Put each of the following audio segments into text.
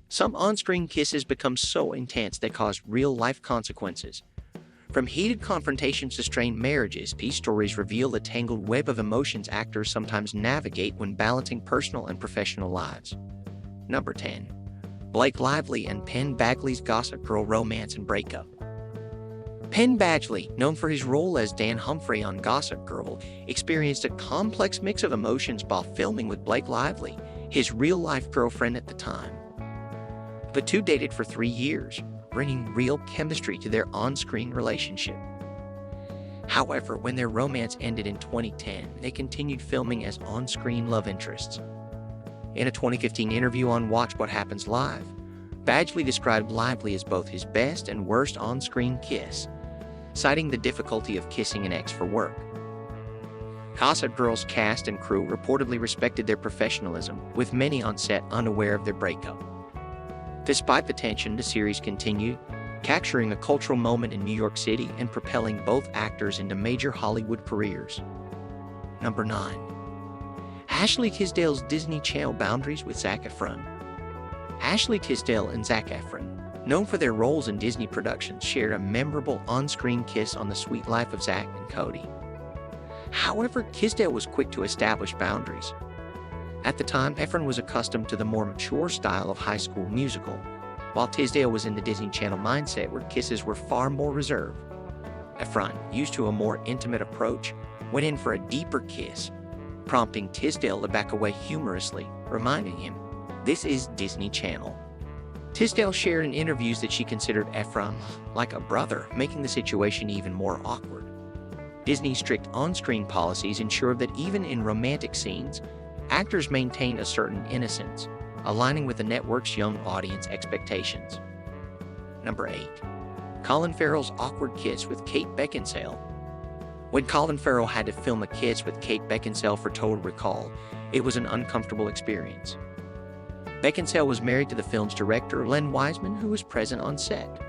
Some on-screen kisses become so intense they cause real-life consequences. From heated confrontations to strained marriages, these stories reveal the tangled web of emotions actors sometimes navigate when balancing personal and professional lives. Number 10. Blake Lively and Penn Badgley's Gossip Girl romance and breakup. Penn Badgley, known for his role as Dan Humphrey on Gossip Girl, experienced a complex mix of emotions while filming with Blake Lively, his real-life girlfriend at the time. The two dated for 3 years, bringing real chemistry to their on-screen relationship. However, when their romance ended in 2010, they continued filming as on-screen love interests. In a 2015 interview on Watch What Happens Live, Badgley described Lively as both his best and worst on-screen kiss, citing the difficulty of kissing an ex for work. Gossip Girl's cast and crew reportedly respected their professionalism, with many on set unaware of their breakup. Despite the tension, the series continued, capturing a cultural moment in New York City and propelling both actors into major Hollywood careers. Number 9. Ashley Tisdale's Disney Channel boundaries with Zac Efron. Ashley Tisdale and Zac Efron, known for their roles in Disney productions, shared a memorable on-screen kiss on The Sweet Life of Zack and Cody. However, Tisdale was quick to establish boundaries. At the time, Efron was accustomed to the more mature style of High School Musical, while Tisdale was in the Disney Channel mindset where kisses were far more reserved. Efron, used to a more intimate approach, went in for a deeper kiss, prompting Tisdale to back away humorously, reminding him, "This is Disney Channel." Tisdale shared in interviews that she considered Efron like a brother, making the situation even more awkward. Disney's strict on-screen policies ensured that even in romantic scenes, actors maintained a certain innocence, aligning with the network's young audience expectations. Number 8. Colin Farrell's awkward kiss with Kate Beckinsale. When Colin Farrell had to film a kiss with Kate Beckinsale for Total Recall, it was an uncomfortable experience. Beckinsale was married to the film's director, Len Wiseman, who was present on set.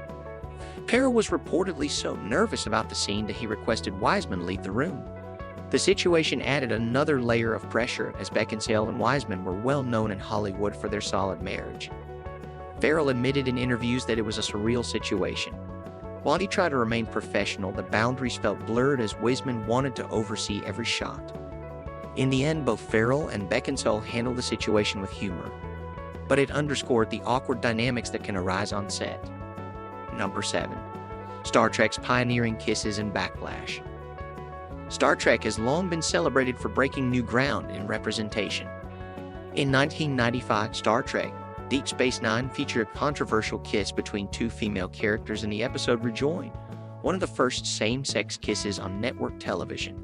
Farrell was reportedly so nervous about the scene that he requested Wiseman leave the room. The situation added another layer of pressure, as Beckinsale and Wiseman were well known in Hollywood for their solid marriage. Farrell admitted in interviews that it was a surreal situation. While he tried to remain professional, the boundaries felt blurred as Wiseman wanted to oversee every shot. In the end, both Farrell and Beckinsale handled the situation with humor, but it underscored the awkward dynamics that can arise on set. Number 7. Star Trek's pioneering kisses and backlash. Star Trek has long been celebrated for breaking new ground in representation. In 1995, Star Trek Deep Space Nine featured a controversial kiss between two female characters in the episode Rejoin, one of the first same-sex kisses on network television.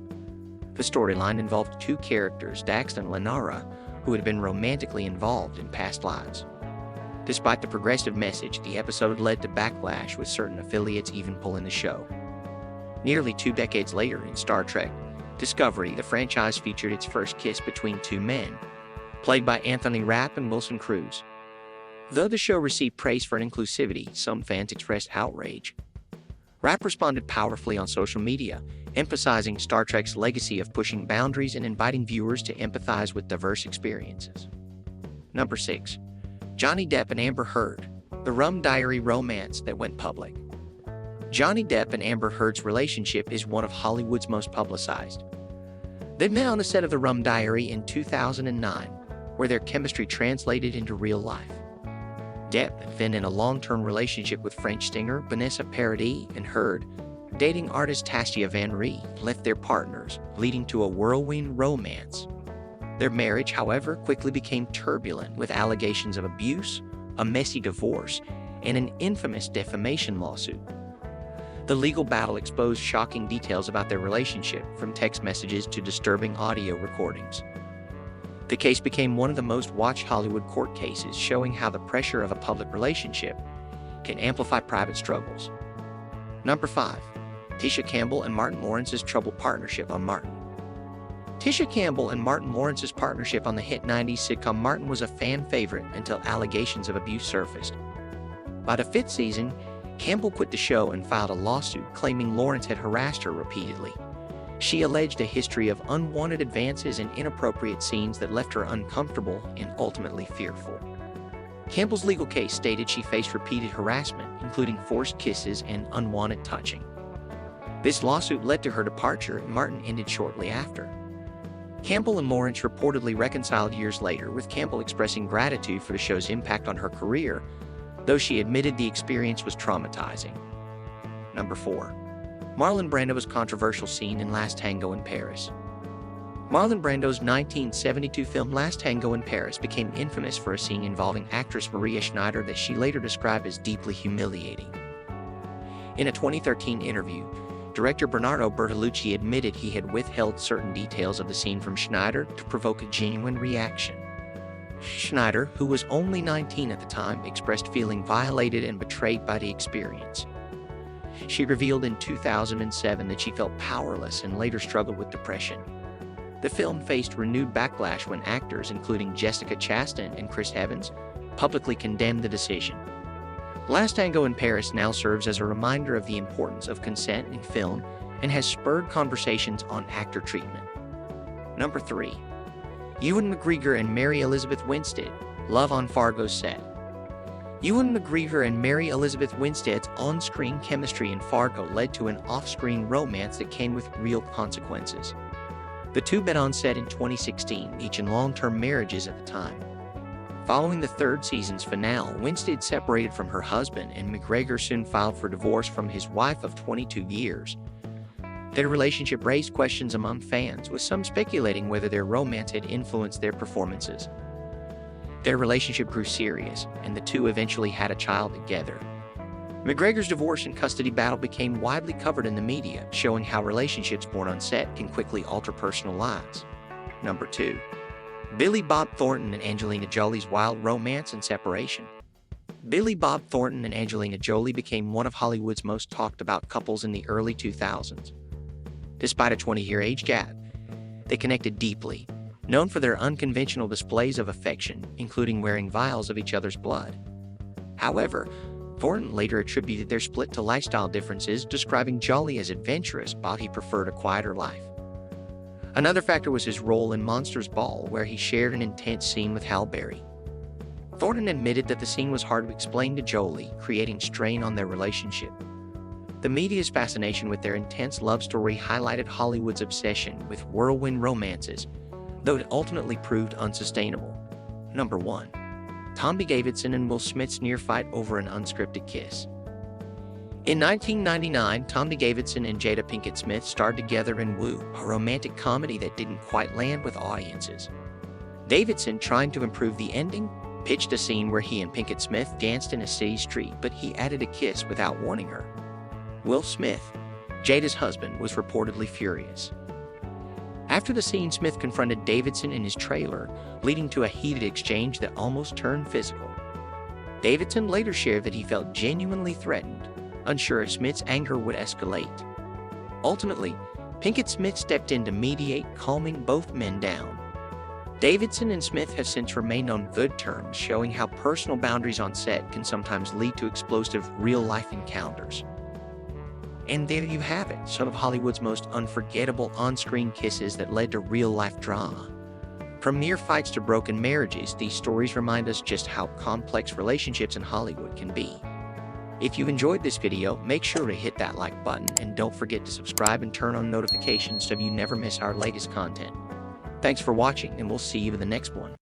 The storyline involved two characters, Dax and Lenara, who had been romantically involved in past lives. Despite the progressive message, the episode led to backlash, with certain affiliates even pulling the show. Nearly 2 decades later, in Star Trek Discovery, the franchise featured its first kiss between two men, played by Anthony Rapp and Wilson Cruz. Though the show received praise for inclusivity, some fans expressed outrage. Rapp responded powerfully on social media, emphasizing Star Trek's legacy of pushing boundaries and inviting viewers to empathize with diverse experiences. Number 6. Johnny Depp and Amber Heard, the Rum Diary romance that went public. Johnny Depp and Amber Heard's relationship is one of Hollywood's most publicized. They met on the set of The Rum Diary in 2009, where their chemistry translated into real life. Depp had been in a long-term relationship with French singer Vanessa Paradis, and Heard, dating artist Tassia Van Ree, left their partners, leading to a whirlwind romance. Their marriage, however, quickly became turbulent, with allegations of abuse, a messy divorce, and an infamous defamation lawsuit. The legal battle exposed shocking details about their relationship, from text messages to disturbing audio recordings. The case became one of the most watched Hollywood court cases, showing how the pressure of a public relationship can amplify private struggles. Number 5. Tisha Campbell and Martin Lawrence's troubled partnership on Martin. Tisha Campbell and Martin Lawrence's partnership on the hit 90s sitcom Martin was a fan favorite until allegations of abuse surfaced. By the 5th season, Campbell quit the show and filed a lawsuit claiming Lawrence had harassed her repeatedly. She alleged a history of unwanted advances and inappropriate scenes that left her uncomfortable and ultimately fearful. Campbell's legal case stated she faced repeated harassment, including forced kisses and unwanted touching. This lawsuit led to her departure, and Martin ended shortly after. Campbell and Lawrence reportedly reconciled years later, with Campbell expressing gratitude for the show's impact on her career, though she admitted the experience was traumatizing. Number 4. Marlon Brando's controversial scene in Last Tango in Paris. Marlon Brando's 1972 film Last Tango in Paris became infamous for a scene involving actress Maria Schneider that she later described as deeply humiliating. In a 2013 interview, director Bernardo Bertolucci admitted he had withheld certain details of the scene from Schneider to provoke a genuine reaction. Schneider, who was only 19 at the time, expressed feeling violated and betrayed by the experience. She revealed in 2007 that she felt powerless and later struggled with depression. The film faced renewed backlash when actors, including Jessica Chastain and Chris Evans, publicly condemned the decision. Last Tango in Paris now serves as a reminder of the importance of consent in film and has spurred conversations on actor treatment. Number 3. Ewan McGregor and Mary Elizabeth Winstead, love on Fargo's set. Ewan McGregor and Mary Elizabeth Winstead's on-screen chemistry in Fargo led to an off-screen romance that came with real consequences. The two met on set in 2016, each in long-term marriages at the time. Following the third season's finale, Winstead separated from her husband, and McGregor soon filed for divorce from his wife of 22 years. Their relationship raised questions among fans, with some speculating whether their romance had influenced their performances. Their relationship grew serious, and the two eventually had a child together. McGregor's divorce and custody battle became widely covered in the media, showing how relationships born on set can quickly alter personal lives. Number 2. Billy Bob Thornton and Angelina Jolie's wild romance and separation. Billy Bob Thornton and Angelina Jolie became one of Hollywood's most talked about couples in the early 2000s. Despite a 20-year age gap, they connected deeply, known for their unconventional displays of affection, including wearing vials of each other's blood. However, Thornton later attributed their split to lifestyle differences, describing Jolie as adventurous while he preferred a quieter life. Another factor was his role in Monsters Ball, where he shared an intense scene with Halle Berry. Thornton admitted that the scene was hard to explain to Jolie, creating strain on their relationship. The media's fascination with their intense love story highlighted Hollywood's obsession with whirlwind romances, though it ultimately proved unsustainable. Number 1. Tommy Davidson and Will Smith's near fight over an unscripted kiss. In 1999, Tommy Davidson and Jada Pinkett Smith starred together in Woo, a romantic comedy that didn't quite land with audiences. Davidson, trying to improve the ending, pitched a scene where he and Pinkett Smith danced in a city street, but he added a kiss without warning her. Will Smith, Jada's husband, was reportedly furious. After the scene, Smith confronted Davidson in his trailer, leading to a heated exchange that almost turned physical. Davidson later shared that he felt genuinely threatened, unsure if Smith's anger would escalate. Ultimately, Pinkett Smith stepped in to mediate, calming both men down. Davidson and Smith have since remained on good terms, showing how personal boundaries on set can sometimes lead to explosive, real-life encounters. And there you have it, some of Hollywood's most unforgettable on-screen kisses that led to real-life drama. From near fights to broken marriages, these stories remind us just how complex relationships in Hollywood can be. If you enjoyed this video, make sure to hit that like button and don't forget to subscribe and turn on notifications so you never miss our latest content. Thanks for watching, and we'll see you in the next one.